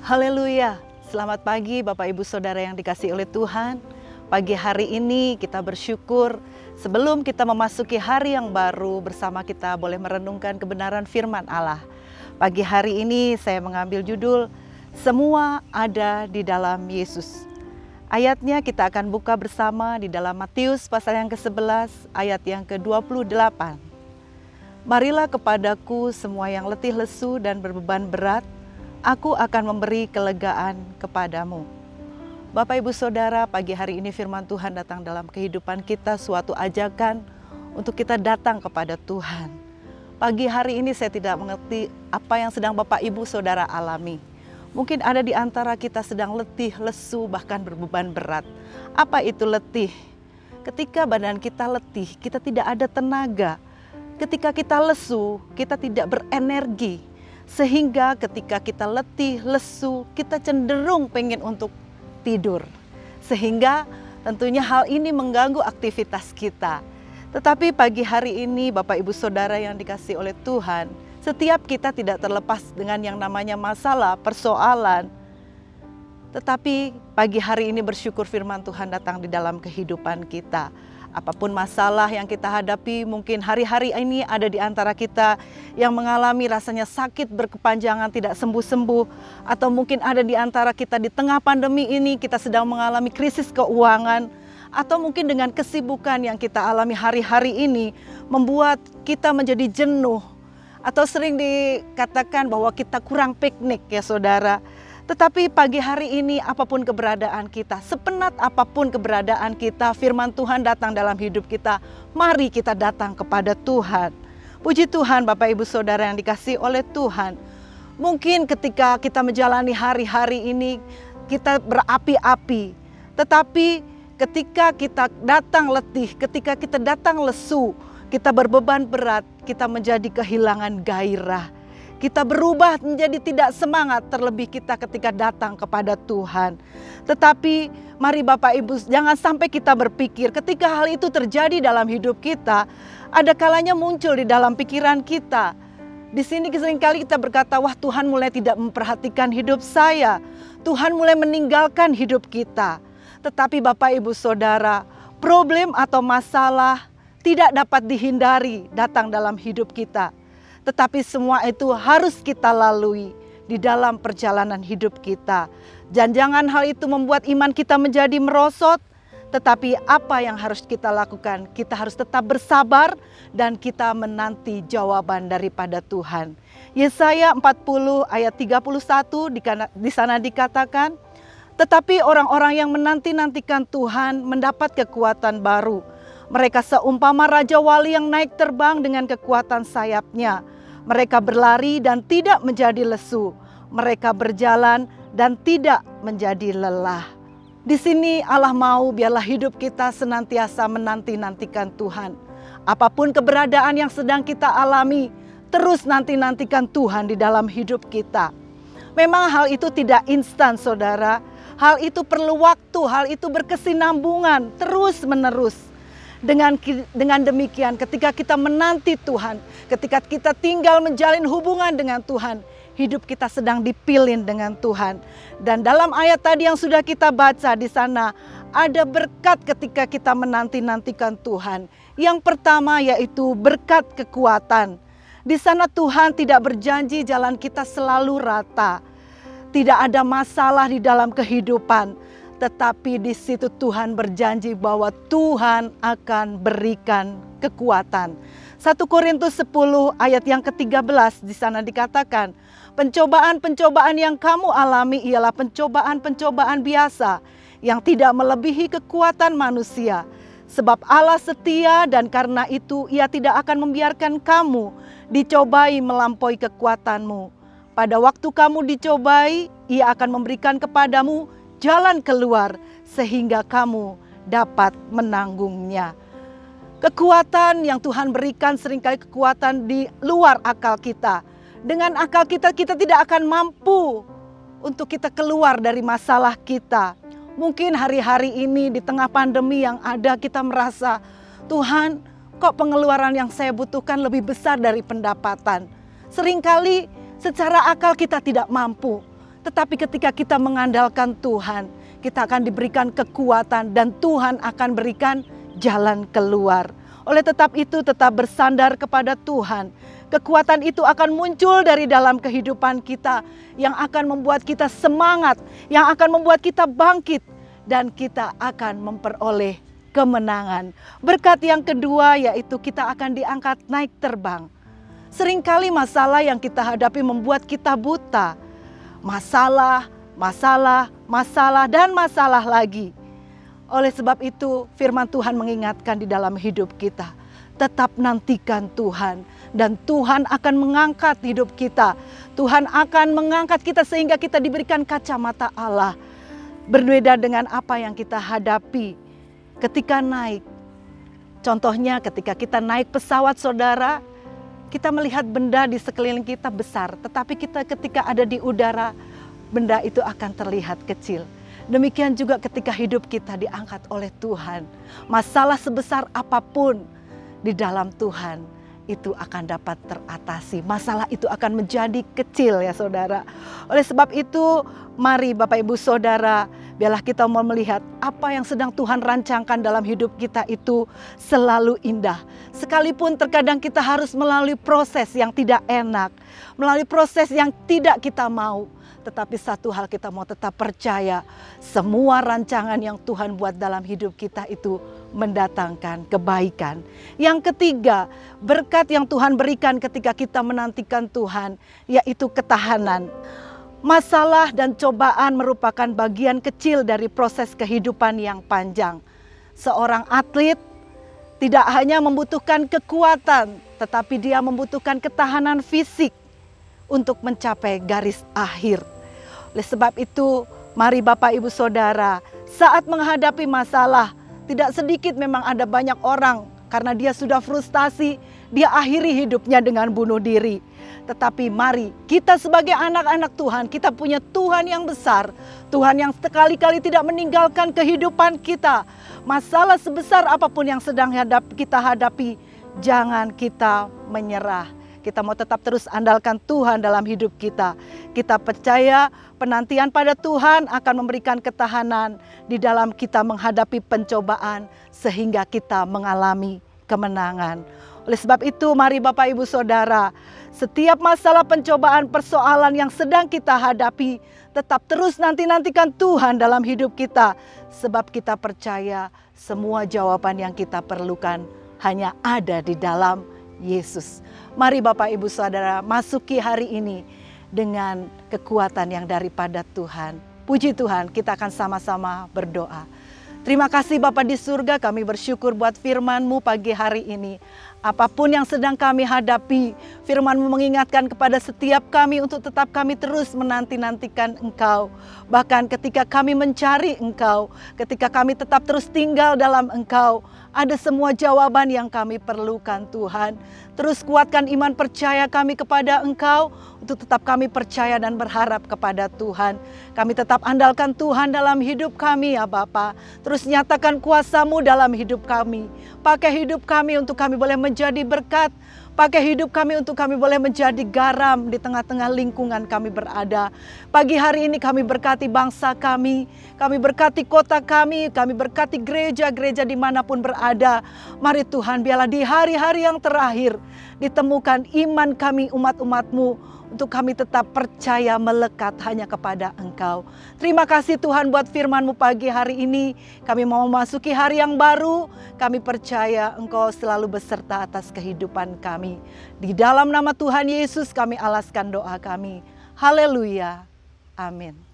Haleluya, selamat pagi Bapak Ibu Saudara yang dikasihi oleh Tuhan. Pagi hari ini kita bersyukur sebelum kita memasuki hari yang baru bersama kita boleh merenungkan kebenaran firman Allah. Pagi hari ini saya mengambil judul, Semua Ada di Dalam Yesus. Ayatnya kita akan buka bersama di dalam Matius pasal yang ke-11 ayat yang ke-28. Marilah kepadaku semua yang letih lesu dan berbeban berat, aku akan memberi kelegaan kepadamu. Bapak Ibu Saudara, pagi hari ini firman Tuhan datang dalam kehidupan kita, suatu ajakan untuk kita datang kepada Tuhan. Pagi hari ini saya tidak mengerti apa yang sedang Bapak Ibu Saudara alami. Mungkin ada di antara kita sedang letih, lesu, bahkan berbeban berat. Apa itu letih? Ketika badan kita letih, kita tidak ada tenaga. Ketika kita lesu, kita tidak berenergi. Sehingga ketika kita letih, lesu, kita cenderung pengen untuk tidur. Sehingga tentunya hal ini mengganggu aktivitas kita. Tetapi pagi hari ini Bapak Ibu Saudara yang dikasihi oleh Tuhan, setiap kita tidak terlepas dengan yang namanya masalah, persoalan. Tetapi pagi hari ini bersyukur firman Tuhan datang di dalam kehidupan kita. Apapun masalah yang kita hadapi, mungkin hari-hari ini ada di antara kita yang mengalami rasanya sakit berkepanjangan tidak sembuh-sembuh. Atau mungkin ada di antara kita di tengah pandemi ini kita sedang mengalami krisis keuangan. Atau mungkin dengan kesibukan yang kita alami hari-hari ini membuat kita menjadi jenuh. Atau sering dikatakan bahwa kita kurang piknik ya saudara. Tetapi pagi hari ini apapun keberadaan kita, sepenat apapun keberadaan kita, firman Tuhan datang dalam hidup kita. Mari kita datang kepada Tuhan. Puji Tuhan Bapak Ibu Saudara yang dikasihi oleh Tuhan. Mungkin ketika kita menjalani hari-hari ini kita berapi-api. Tetapi ketika kita datang letih, ketika kita datang lesu, kita berbeban berat, kita menjadi kehilangan gairah. Kita berubah menjadi tidak semangat, terlebih kita ketika datang kepada Tuhan. Tetapi mari Bapak Ibu, jangan sampai kita berpikir ketika hal itu terjadi dalam hidup kita, ada kalanya muncul di dalam pikiran kita. Di sini seringkali kita berkata, wah Tuhan mulai tidak memperhatikan hidup saya. Tuhan mulai meninggalkan hidup kita. Tetapi Bapak Ibu Saudara, problem atau masalah tidak dapat dihindari datang dalam hidup kita. Tetapi semua itu harus kita lalui di dalam perjalanan hidup kita. Dan jangan hal itu membuat iman kita menjadi merosot. Tetapi apa yang harus kita lakukan? Kita harus tetap bersabar dan kita menanti jawaban daripada Tuhan. Yesaya 40 ayat 31 di sana dikatakan, tetapi orang-orang yang menanti-nantikan Tuhan mendapat kekuatan baru. Mereka seumpama Raja Wali yang naik terbang dengan kekuatan sayapnya. Mereka berlari dan tidak menjadi lesu. Mereka berjalan dan tidak menjadi lelah. Di sini Allah mau biarlah hidup kita senantiasa menanti-nantikan Tuhan. Apapun keberadaan yang sedang kita alami, terus nanti-nantikan Tuhan di dalam hidup kita. Memang hal itu tidak instan saudara. Hal itu perlu waktu, hal itu berkesinambungan, terus menerus. Dengan demikian ketika kita menanti Tuhan, ketika kita tinggal menjalin hubungan dengan Tuhan, hidup kita sedang dipilih dengan Tuhan. Dan dalam ayat tadi yang sudah kita baca di sana, ada berkat ketika kita menanti-nantikan Tuhan. Yang pertama yaitu berkat kekuatan. Di sana Tuhan tidak berjanji jalan kita selalu rata. Tidak ada masalah di dalam kehidupan. Tetapi di situ Tuhan berjanji bahwa Tuhan akan berikan kekuatan. 1 Korintus 10 ayat yang ke-13 di sana dikatakan, pencobaan-pencobaan yang kamu alami ialah pencobaan-pencobaan biasa yang tidak melebihi kekuatan manusia. Sebab Allah setia dan karena itu Ia tidak akan membiarkan kamu dicobai melampaui kekuatanmu. Pada waktu kamu dicobai, Ia akan memberikan kepadamu jalan keluar sehingga kamu dapat menanggungnya. Kekuatan yang Tuhan berikan seringkali kekuatan di luar akal kita. Dengan akal kita, kita tidak akan mampu untuk kita keluar dari masalah kita. Mungkin hari-hari ini di tengah pandemi yang ada kita merasa, Tuhan kok pengeluaran yang saya butuhkan lebih besar dari pendapatan. Seringkali secara akal kita tidak mampu. Tetapi ketika kita mengandalkan Tuhan, kita akan diberikan kekuatan dan Tuhan akan berikan jalan keluar. Oleh tetap itu, tetap bersandar kepada Tuhan. Kekuatan itu akan muncul dari dalam kehidupan kita yang akan membuat kita semangat, yang akan membuat kita bangkit, dan kita akan memperoleh kemenangan. Berkat yang kedua yaitu kita akan diangkat naik terbang. Seringkali masalah yang kita hadapi membuat kita buta. Masalah, dan masalah lagi. Oleh sebab itu firman Tuhan mengingatkan di dalam hidup kita. Tetap nantikan Tuhan dan Tuhan akan mengangkat hidup kita. Tuhan akan mengangkat kita sehingga kita diberikan kacamata Allah. Berbeda dengan apa yang kita hadapi ketika naik. Contohnya ketika kita naik pesawat saudara, kita melihat benda di sekeliling kita besar, tetapi kita ketika ada di udara, benda itu akan terlihat kecil. Demikian juga ketika hidup kita diangkat oleh Tuhan. Masalah sebesar apapun di dalam Tuhan itu akan dapat teratasi. Masalah itu akan menjadi kecil ya saudara. Oleh sebab itu mari Bapak Ibu Saudara, biarlah kita mau melihat apa yang sedang Tuhan rancangkan dalam hidup kita itu selalu indah. Sekalipun terkadang kita harus melalui proses yang tidak enak, melalui proses yang tidak kita mau. Tetapi satu hal kita mau tetap percaya, semua rancangan yang Tuhan buat dalam hidup kita itu mendatangkan kebaikan. Yang ketiga, berkat yang Tuhan berikan ketika kita menantikan Tuhan, yaitu ketahanan. Masalah dan cobaan merupakan bagian kecil dari proses kehidupan yang panjang. Seorang atlet tidak hanya membutuhkan kekuatan, tetapi dia membutuhkan ketahanan fisik untuk mencapai garis akhir. Oleh sebab itu, mari Bapak Ibu Saudara, saat menghadapi masalah, tidak sedikit memang ada banyak orang karena dia sudah frustasi, dia akhiri hidupnya dengan bunuh diri. Tetapi mari kita sebagai anak-anak Tuhan, kita punya Tuhan yang besar. Tuhan yang sekali-kali tidak meninggalkan kehidupan kita. Masalah sebesar apapun yang sedang kita hadapi, jangan kita menyerah. Kita mau tetap terus andalkan Tuhan dalam hidup kita. Kita percaya penantian pada Tuhan akan memberikan ketahanan di dalam kita menghadapi pencobaan sehingga kita mengalami kemenangan. Oleh sebab itu mari Bapak Ibu Saudara, setiap masalah pencobaan persoalan yang sedang kita hadapi, tetap terus nantikan Tuhan dalam hidup kita. Sebab kita percaya semua jawaban yang kita perlukan hanya ada di dalam Yesus. Mari Bapak Ibu Saudara masuki hari ini dengan kekuatan yang daripada Tuhan. Puji Tuhan, kita akan sama-sama berdoa. Terima kasih Bapa di surga, kami bersyukur buat firman-Mu pagi hari ini. Apapun yang sedang kami hadapi, firman-Mu mengingatkan kepada setiap kami untuk tetap kami terus menanti-nantikan Engkau. Bahkan ketika kami mencari Engkau, ketika kami tetap terus tinggal dalam Engkau, ada semua jawaban yang kami perlukan Tuhan. Terus kuatkan iman percaya kami kepada Engkau, untuk tetap kami percaya dan berharap kepada Tuhan. Kami tetap andalkan Tuhan dalam hidup kami ya Bapa. Terus nyatakan kuasa-Mu dalam hidup kami. Pakai hidup kami untuk kami boleh menjadi berkat. Pakai hidup kami untuk kami boleh menjadi garam di tengah-tengah lingkungan kami berada. Pagi hari ini kami berkati bangsa kami berkati kota kami berkati gereja-gereja dimanapun berada. Mari Tuhan, biarlah di hari-hari yang terakhir ditemukan iman kami umat-umat-Mu. Untuk kami tetap percaya melekat hanya kepada Engkau. Terima kasih Tuhan buat firman-Mu pagi hari ini. Kami mau memasuki hari yang baru. Kami percaya Engkau selalu beserta atas kehidupan kami. Di dalam nama Tuhan Yesus kami alaskan doa kami. Haleluya. Amin.